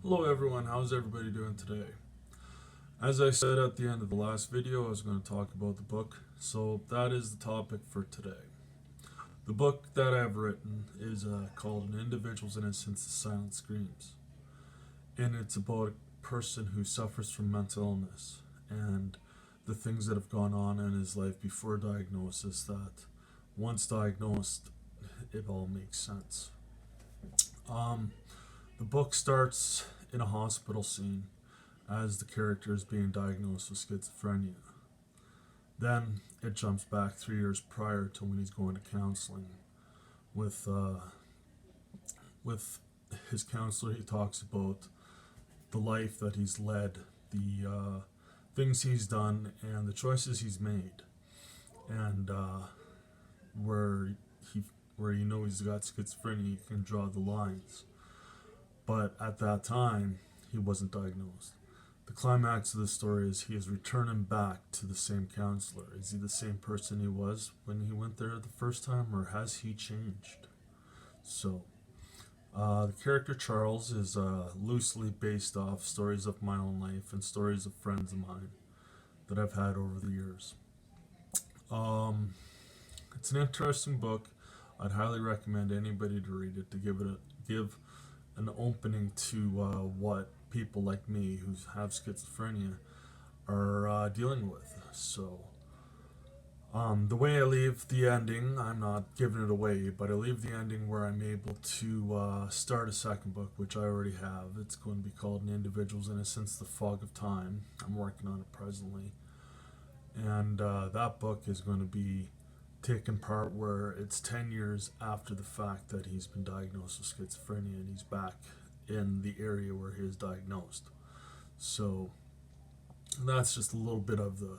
Hello everyone, how's everybody doing today? As I said at the end of the last video, I was going to talk about the book, so that is the topic for today. The book that I've written is called An Individual's Innocence, The Silent Screams, and it's about a person who suffers from mental illness and the things that have gone on in his life before diagnosis that once diagnosed, it all makes sense. Um, the book starts in a hospital scene as the character is being diagnosed with schizophrenia. Then it jumps back 3 years prior to when he's going to counseling. With with his counselor, he talks about the life that he's led, the things he's done, and the choices he's made, and where he where you know he's got schizophrenia, you can draw the lines. But at that time, he wasn't diagnosed. The climax of the story is he is returning back to the same counselor. Is he the same person he was when he went there the first time, or has he changed? So, the character Charles is loosely based off stories of my own life and stories of friends of mine that I've had over the years. Um, it's an interesting book. I'd highly recommend anybody to read it to give an opening to what people like me who have schizophrenia are dealing with. So, the way I leave the ending, I'm not giving it away, but I leave the ending where I'm able to start a second book, which I already have. It's going to be called An Individual's Innocence, The Fog of Time. I'm working on it presently. And that book is going to be taken part where it's 10 years after the fact that he's been diagnosed with schizophrenia and he's back in the area where he was diagnosed. So that's just a little bit of the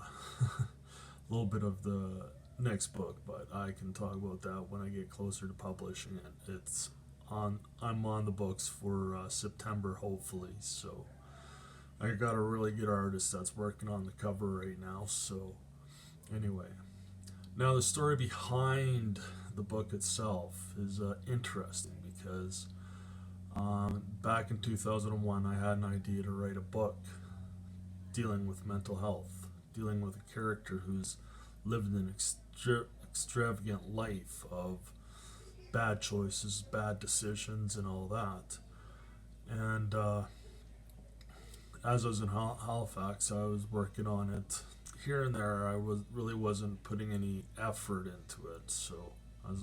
little bit of the next book, but I can talk about that when I get closer to publishing it. I'm on the books for September hopefully. So I got a really good artist that's working on the cover right now. So anyway, now the story behind the book itself is interesting because back in 2001 I had an idea to write a book dealing with mental health, dealing with a character who's lived an extravagant life of bad choices, bad decisions, and all that. And as I was in Halifax, I was working on it here and there. Really wasn't putting any effort into it, so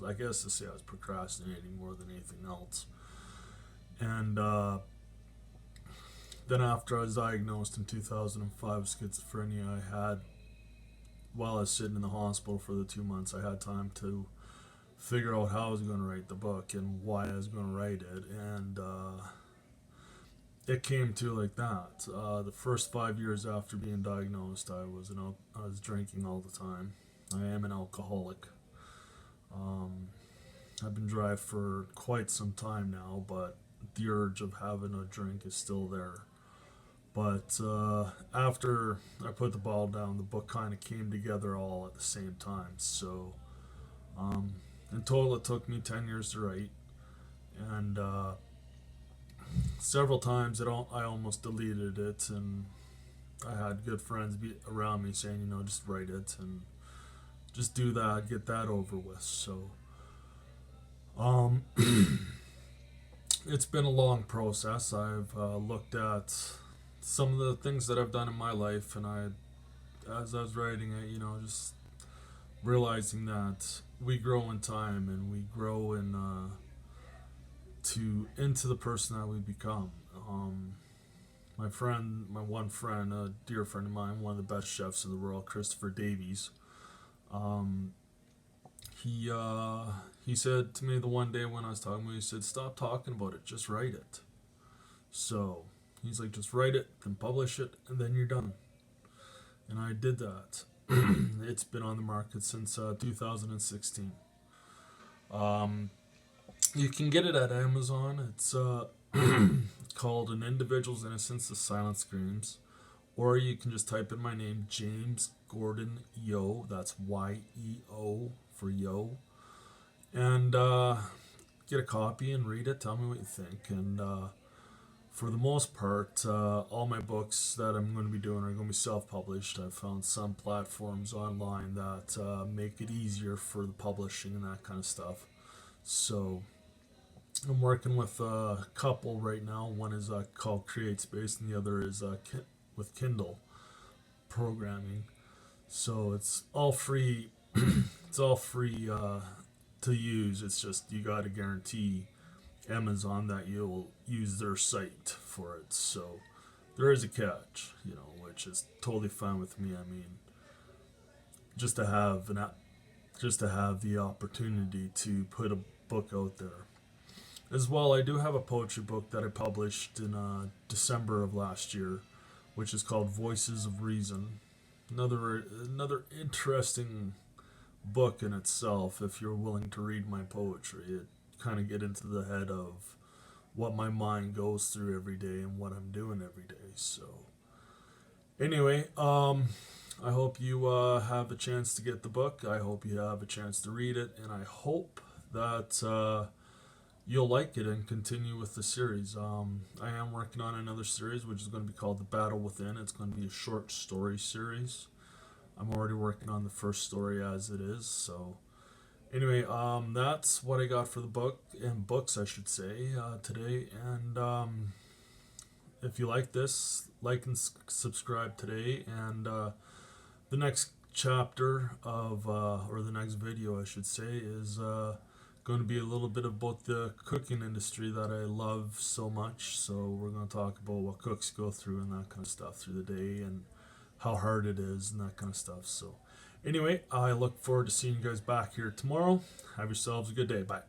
I guess to say I was procrastinating more than anything else. And then after I was diagnosed in 2005 with schizophrenia, while I was sitting in the hospital for the 2 months, I had time to figure out how I was going to write the book and why I was going to write it. And it came to like that. The first 5 years after being diagnosed, I was drinking all the time. I am an alcoholic. Um, I've been dry for quite some time now, but the urge of having a drink is still there. But after I put the ball down, the book kind of came together all at the same time. So um, in total, it took me 10 years to write, and several times I almost deleted it, and I had good friends around me saying, just write it and just do that, get that over with. So um, it's been a long process. I've looked at some of the things that I've done in my life, and as I was writing it, just realizing that we grow in time and we grow into the person that we become. My one friend, a dear friend of mine, one of the best chefs in the world, Christopher Davies. Um, he said to me the one day when I was talking to him, he said, "Stop talking about it, just write it." So he's like, "Just write it, then publish it, and then you're done." And I did that. It's been on the market since 2016. Um, you can get it at Amazon. It's called An Individual's Innocence, The Silent Screams. Or you can just type in my name, James Gordon Yeo. That's YEO for Yo. And get a copy and read it. Tell me what you think. And for the most part, all my books that I'm going to be doing are going to be self-published. I've found some platforms online that make it easier for the publishing and that kind of stuff. So I'm working with a couple right now. One is called CreateSpace, and the other is with Kindle programming. So it's all free. It's all free to use. It's just you got to guarantee Amazon that you'll use their site for it. So there is a catch, which is totally fine with me. I mean, just to have just to have the opportunity to put a book out there. As well, I do have a poetry book that I published in December of last year, which is called Voices of Reason. Another interesting book in itself. If you're willing to read my poetry, it kind of get into the head of what my mind goes through every day and what I'm doing every day. So anyway, I hope you have a chance to get the book. I hope you have a chance to read it, and I hope that you'll like it and continue with the series. I am working on another series which is going to be called The Battle Within. It's going to be a short story series. I'm already working on the first story as it is. So anyway, that's what I got for the book and books, I should say, today. And if you like this, like and subscribe today. And the next chapter of, or the next video, I should say, is going to be a little bit about the cooking industry that I love so much. So we're going to talk about what cooks go through and that kind of stuff through the day and how hard it is and that kind of stuff. So anyway, I look forward to seeing you guys back here tomorrow. Have yourselves a good day. Bye.